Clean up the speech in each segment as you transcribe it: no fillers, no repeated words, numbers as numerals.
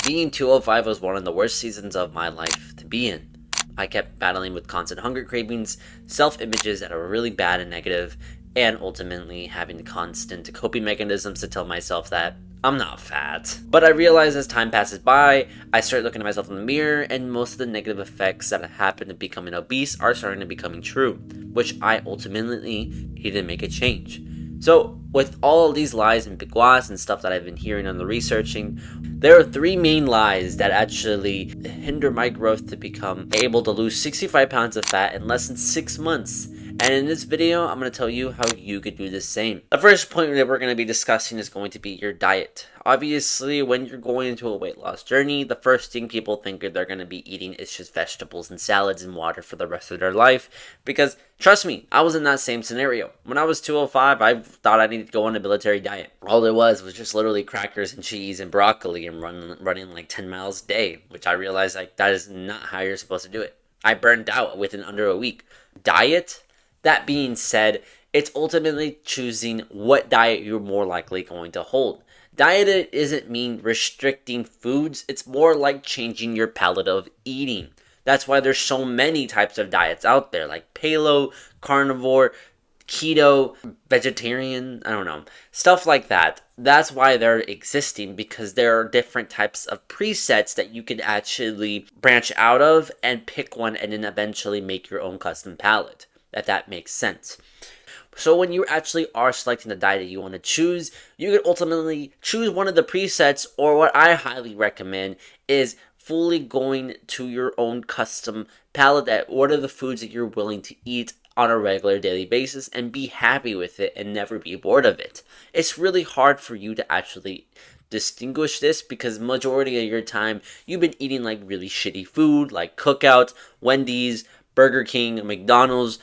Being 205 was one of the worst seasons of my life to be in. I kept battling with constant hunger cravings, self-images that are really bad and negative, and ultimately having constant coping mechanisms to tell myself that I'm not fat. But I realized as time passes by, I start looking at myself in the mirror, and most of the negative effects that happen to becoming obese are starting to becoming true, which I ultimately needed to make a change. So, with all of these lies and bigwas and stuff that I've been hearing on the researching, there are three main lies that actually hinder my growth to become able to lose 65 pounds of fat in less than 6 months. And in this video, I'm going to tell you how you could do the same. The first point that we're going to be discussing is going to be your diet. Obviously, when you're going into a weight loss journey, the first thing people think they're going to be eating is just vegetables and salads and water for the rest of their life. Because, trust me, I was in that same scenario. When I was 205, I thought I needed to go on a military diet. All it was just literally crackers and cheese and broccoli and running like 10 miles a day, which I realized like that is not how you're supposed to do it. I burned out within under a week. Diet? That being said, it's ultimately choosing what diet you're more likely going to hold. Diet isn't mean restricting foods, it's more like changing your palate of eating. That's why there's so many types of diets out there, like paleo, carnivore, keto, vegetarian, I don't know, stuff like that. That's why they're existing, because there are different types of presets that you can actually branch out of and pick one and then eventually make your own custom palate. If that makes sense. So when you actually are selecting the diet that you want to choose, you can ultimately choose one of the presets, or what I highly recommend is fully going to your own custom palate. That what are the foods that you're willing to eat on a regular daily basis and be happy with it and never be bored of it. It's really hard for you to actually distinguish this, because majority of your time you've been eating like really shitty food like Cookout, Wendy's, Burger King, McDonald's,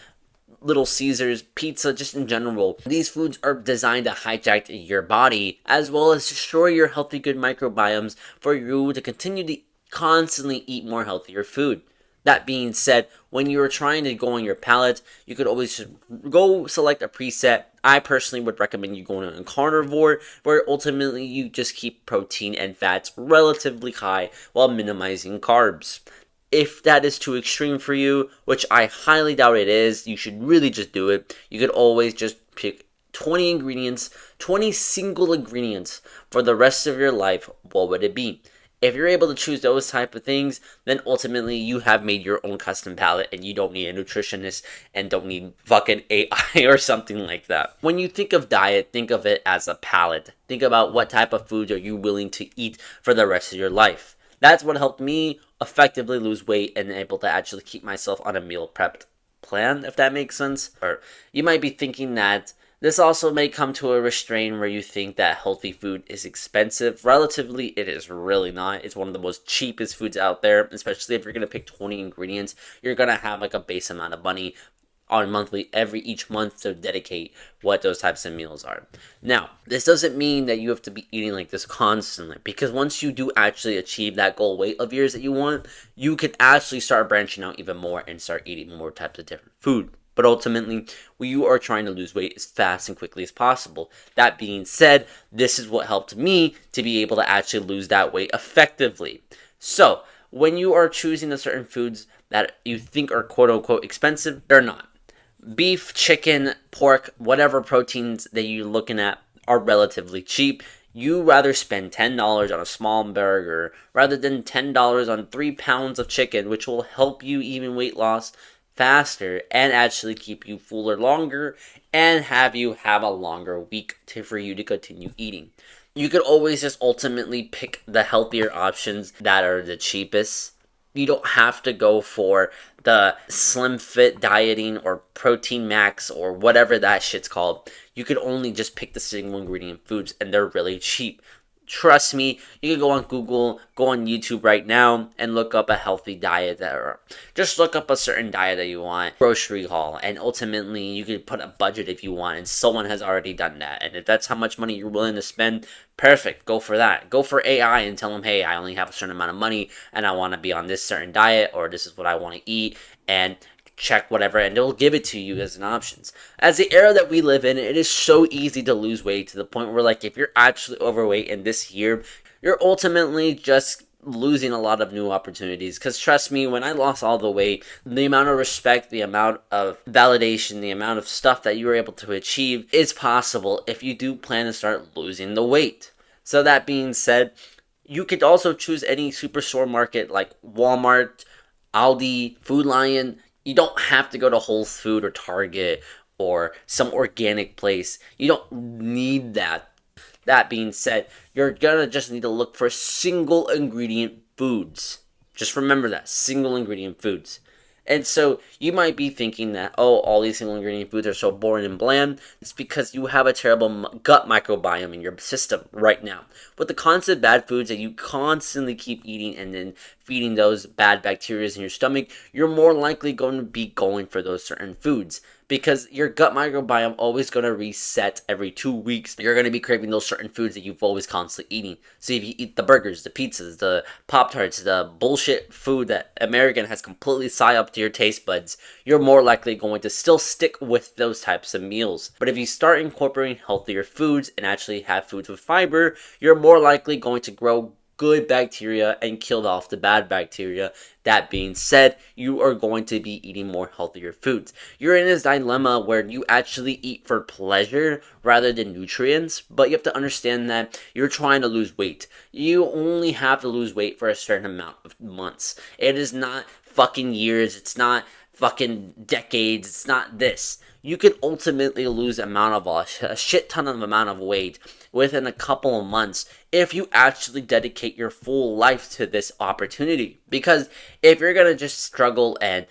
Little Caesars, pizza, just in general. These foods are designed to hijack your body as well as destroy your healthy good microbiomes for you to continue to constantly eat more healthier food. That being said, when you are trying to go on your palate, you could always just go select a preset. I personally would recommend you going on carnivore, where ultimately you just keep protein and fats relatively high while minimizing carbs. If that is too extreme for you, which I highly doubt it is, you should really just do it. You could always just pick 20 ingredients, 20 single ingredients for the rest of your life. What would it be? If you're able to choose those type of things, then ultimately you have made your own custom palate and you don't need a nutritionist and don't need fucking AI or something like that. When you think of diet, think of it as a palate. Think about what type of foods are you willing to eat for the rest of your life. That's what helped me effectively lose weight and able to actually keep myself on a meal prepped plan, if that makes sense. Or you might be thinking that this also may come to a restraint where you think that healthy food is expensive. Relatively, it is really not. It's one of the most cheapest foods out there, especially if you're going to pick 20 ingredients. You're going to have like a base amount of money on monthly each month to dedicate what those types of meals are. Now, this doesn't mean that you have to be eating like this constantly, because once you do actually achieve that goal weight of yours that you want, you can actually start branching out even more and start eating more types of different food. But ultimately, you are trying to lose weight as fast and quickly as possible. That being said, this is what helped me to be able to actually lose that weight effectively. So, when you are choosing the certain foods that you think are quote unquote expensive, they're not. Beef, chicken, pork, whatever proteins that you're looking at are relatively cheap. You rather spend $10 on a small burger rather than $10 on 3 pounds of chicken, which will help you even weight loss faster and actually keep you fuller longer and have you have a longer week for you to continue eating. You could always just ultimately pick the healthier options that are the cheapest. You don't have to go for the slim fit dieting or protein max or whatever that shit's called. You could only just pick the single ingredient foods and they're really cheap. Trust me, you can go on Google, go on YouTube right now and look up a healthy diet or just look up a certain diet that you want, grocery haul, and ultimately you can put a budget if you want, and someone has already done that. And if that's how much money you're willing to spend, perfect, go for that. Go for AI and tell them, hey, I only have a certain amount of money and I want to be on this certain diet, or this is what I want to eat, and check whatever, and they'll give it to you as an options. As the era that we live in, it is so easy to lose weight to the point where, like, if you're actually overweight in this year, you're ultimately just losing a lot of new opportunities. Because trust me, when I lost all the weight, the amount of respect, the amount of validation, the amount of stuff that you were able to achieve is possible if you do plan to start losing the weight. So that being said, you could also choose any superstore market like Walmart, Aldi, Food Lion. You don't have to go to Whole Food or Target or some organic place. You don't need that. That being said, you're gonna just need to look for single ingredient foods. Just remember that, single ingredient foods. And so you might be thinking that, oh, all these single ingredient foods are so boring and bland. It's because you have a terrible gut microbiome in your system right now. With the constant bad foods that you constantly keep eating and then feeding those bad bacteria in your stomach, you're more likely going to be going for those certain foods, because your gut microbiome always going to reset every 2 weeks. You're going to be craving those certain foods that you've always constantly eating. So if you eat the burgers, the pizzas, the Pop-Tarts, the bullshit food that American has completely psyoped to your taste buds, you're more likely going to still stick with those types of meals. But if you start incorporating healthier foods and actually have foods with fiber, you're more likely going to grow good bacteria and killed off the bad bacteria. That being said, you are going to be eating more healthier foods. You're in this dilemma where you actually eat for pleasure rather than nutrients, but you have to understand that you're trying to lose weight. You only have to lose weight for a certain amount of months. It is not fucking years. It's not fucking decades. It's not this. You could ultimately lose a shit ton of amount of weight within a couple of months if you actually dedicate your full life to this opportunity. Because if you're gonna just struggle and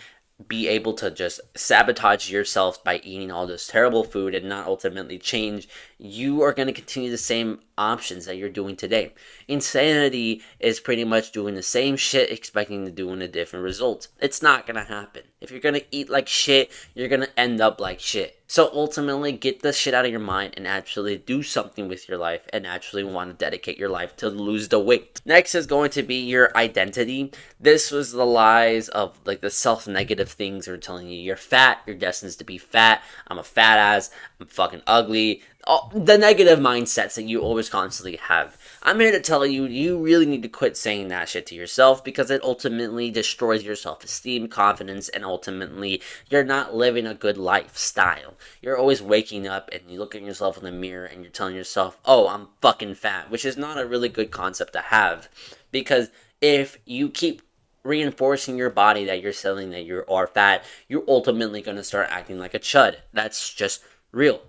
be able to just sabotage yourself by eating all this terrible food and not ultimately change, you are going to continue the same options that you're doing today. Insanity is pretty much doing the same shit expecting to do a different result. It's not going to happen. If you're going to eat like shit, you're going to end up like shit. So ultimately, get the shit out of your mind and actually do something with your life and actually want to dedicate your life to lose the weight. Next is going to be your identity. This was the lies of like the self-negative things that are telling you you're fat, you're destined to be fat, I'm a fat ass, I'm fucking ugly. All the negative mindsets that you always constantly have. I'm here to tell you, you really need to quit saying that shit to yourself, because it ultimately destroys your self-esteem, confidence, and ultimately you're not living a good lifestyle. You're always waking up and you look at yourself in the mirror and you're telling yourself, oh, I'm fucking fat, which is not a really good concept to have, because if you keep reinforcing your body that you're saying that you are fat, you're ultimately going to start acting like a chud. That's just real.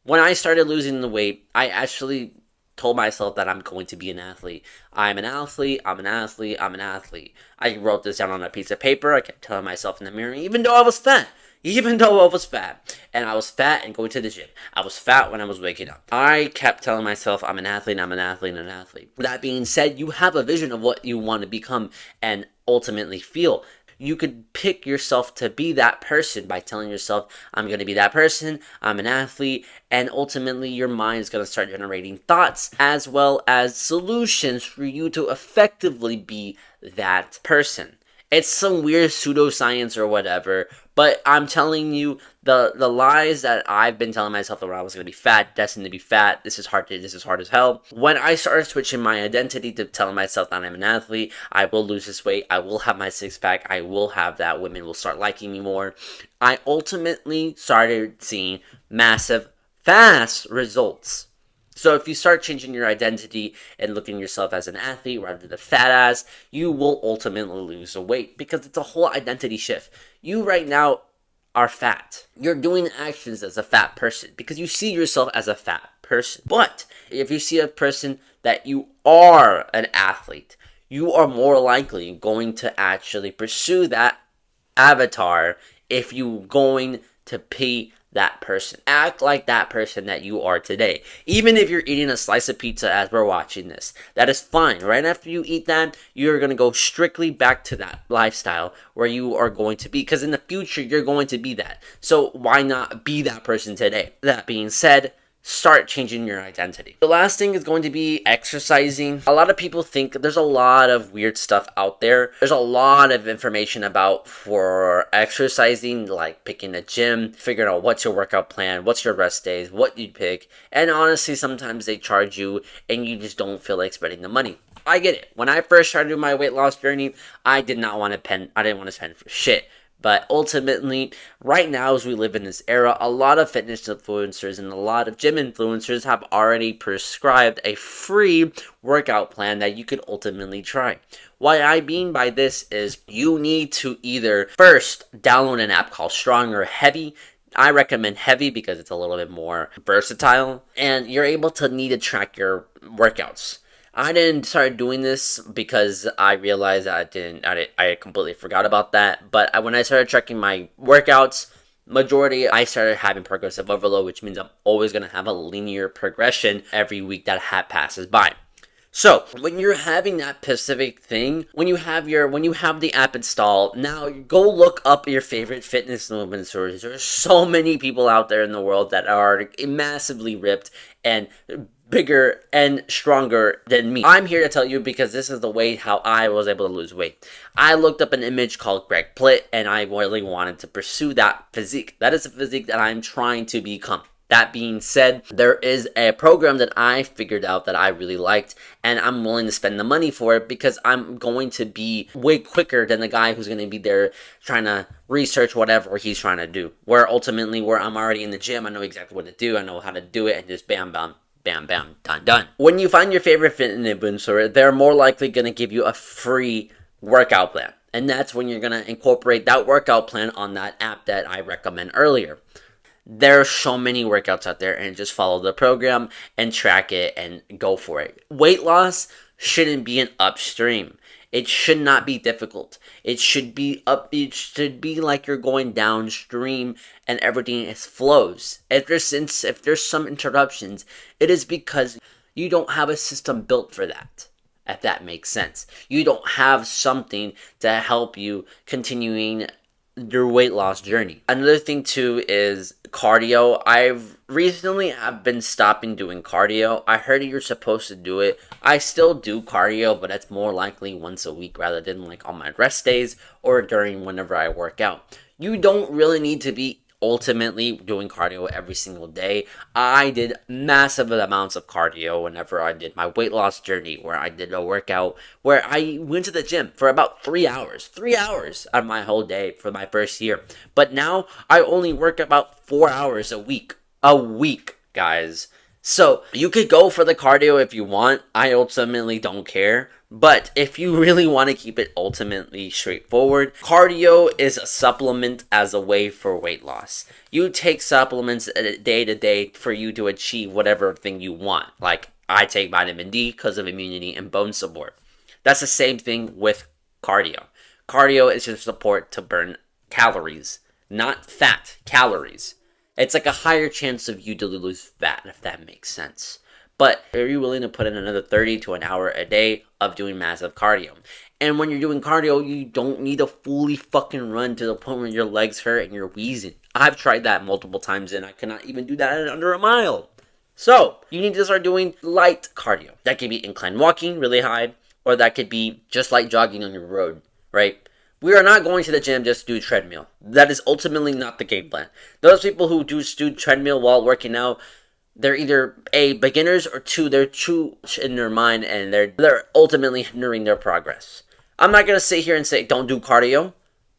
When I started losing the weight, I actually told myself that I'm going to be an athlete. I'm an athlete, I'm an athlete, I'm an athlete. I wrote this down on a piece of paper. I kept telling myself in the mirror, even though I was fat. Even though I was fat. And I was fat and going to the gym. I was fat when I was waking up. I kept telling myself, I'm an athlete, I'm an athlete, I'm an athlete. That being said, you have a vision of what you want to become and ultimately feel. You could pick yourself to be that person by telling yourself, I'm going to be that person, I'm an athlete, and ultimately your mind is going to start generating thoughts as well as solutions for you to effectively be that person. It's some weird pseudoscience or whatever, but I'm telling you, the lies that I've been telling myself that when I was going to be fat, destined to be fat, this is hard as hell. When I started switching my identity to telling myself that I'm an athlete, I will lose this weight, I will have my six pack, I will have that, women will start liking me more, I ultimately started seeing massive, fast results. So if you start changing your identity and looking at yourself as an athlete rather than a fat ass, you will ultimately lose the weight, because it's a whole identity shift. You right now are fat. You're doing actions as a fat person because you see yourself as a fat person. But if you see a person that you are an athlete, you are more likely going to actually pursue that avatar if you're going to be that person. Act like that person that you are today. Even if you're eating a slice of pizza as we're watching this, that is fine. Right after you eat that, you're going to go strictly back to that lifestyle where you are going to be, because in the future, you're going to be that. So why not be that person today? That being said, start changing your identity. The last thing is going to be exercising. A lot of people think there's a lot of weird stuff out there. There's a lot of information about for exercising, like picking a gym, figuring out what's your workout plan, what's your rest days, what you pick. And honestly, sometimes they charge you and you just don't feel like spending the money. I get it. When I first started my weight loss journey, I didn't want to spend for shit. But ultimately, right now, as we live in this era, a lot of fitness influencers and a lot of gym influencers have already prescribed a free workout plan that you could ultimately try. What I mean by this is you need to either first download an app called Strong or Heavy. I recommend Heavy because it's a little bit more versatile, and you're able to need to track your workouts. I didn't start doing this because I realized I completely forgot about that. But when I started tracking my workouts, I started having progressive overload, which means I'm always going to have a linear progression every week that passes by. So when you're having that specific thing, when you have the app installed, now go look up your favorite fitness influencers. There's so many people out there in the world that are massively ripped and bigger and stronger than me. I'm here to tell you because this is the way how I was able to lose weight. I looked up an image called Greg Plitt and I really wanted to pursue that physique. That is a physique that I'm trying to become. That being said, there is a program that I figured out that I really liked, and I'm willing to spend the money for it because I'm going to be way quicker than the guy who's going to be there trying to research whatever he's trying to do. Where I'm already in the gym, I know exactly what to do, I know how to do it, and just bam, bam, bam, bam, done. When you find your favorite fitness influencer, they're more likely going to give you a free workout plan. And that's when you're going to incorporate that workout plan on that app that I recommend earlier. There are so many workouts out there, and just follow the program and track it and go for it. Weight loss shouldn't be an upstream. It should not be difficult. It should be like you're going downstream and everything flows. If there's some interruptions, it is because you don't have a system built for that. If that makes sense. You don't have something to help you continuing your weight loss journey. Another thing too is cardio. I've been stopping doing cardio. I heard you're supposed to do it. I still do cardio, but that's more likely once a week rather than like on my rest days or during whenever I work out. You don't really need to be ultimately doing cardio every single day. I did massive amounts of cardio whenever I did my weight loss journey, where I did a workout where I went to the gym for about 3 hours out of my whole day for my first year. But now I only work about 4 hours a week, guys. So you could go for the cardio if you want. I ultimately don't care. But if you really want to keep it ultimately straightforward, cardio is a supplement as a way for weight loss. You take supplements day to day for you to achieve whatever thing you want. Like I take vitamin D because of immunity and bone support. That's the same thing with cardio. Cardio is just support to burn calories, not fat, calories. It's like a higher chance of you to lose fat, if that makes sense. But are you willing to put in another 30 to an hour a day of doing massive cardio? And when you're doing cardio, you don't need to fully fucking run to the point where your legs hurt and you're wheezing. I've tried that multiple times and I cannot even do that in under a mile. So, you need to start doing light cardio. That could be incline walking really high, or that could be just light jogging on your road, right? We are not going to the gym just to do treadmill. That is ultimately not the game plan. Those people who do treadmill while working out, they're either A, beginners, or two, they're too in their mind and they're ultimately hindering their progress. I'm not going to sit here and say don't do cardio,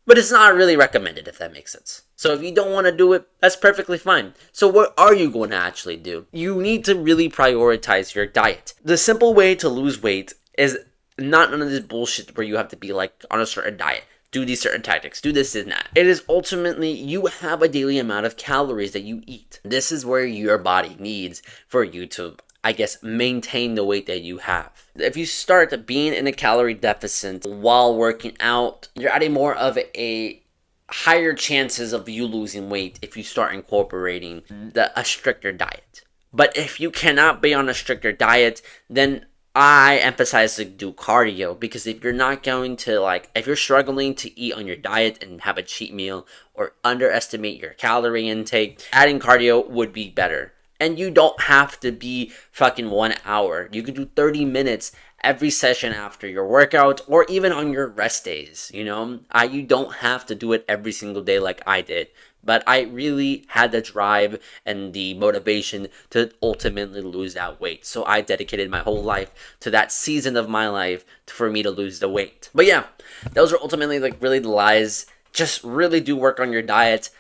but it's not really recommended, if that makes sense. So if you don't want to do it, that's perfectly fine. So what are you going to actually do? You need to really prioritize your diet. The simple way to lose weight is not none of this bullshit where you have to be like on a certain diet. Do these certain tactics, do this and that. It is ultimately, you have a daily amount of calories that you eat. This is where your body needs for you to, I guess, maintain the weight that you have. If you start being in a calorie deficit while working out, you're adding more of a higher chances of you losing weight if you start incorporating a stricter diet. But if you cannot be on a stricter diet, then I emphasize to do cardio, because if you're not going to if you're struggling to eat on your diet and have a cheat meal or underestimate your calorie intake, adding cardio would be better. And you don't have to be fucking 1 hour. You can do 30 minutes every session after your workout or even on your rest days. You don't have to do it every single day like I did, but I really had the drive and the motivation to ultimately lose that weight. So I dedicated my whole life to that season of my life for me to lose the weight. But yeah, those are ultimately like really the lies. Just really do work on your diet.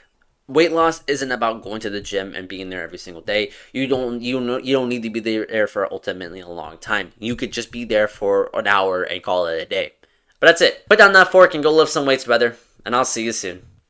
Weight loss isn't about going to the gym and being there every single day. You don't need to be there for ultimately a long time. You could just be there for an hour and call it a day. But that's it. Put down that fork and go lift some weights, brother. And I'll see you soon.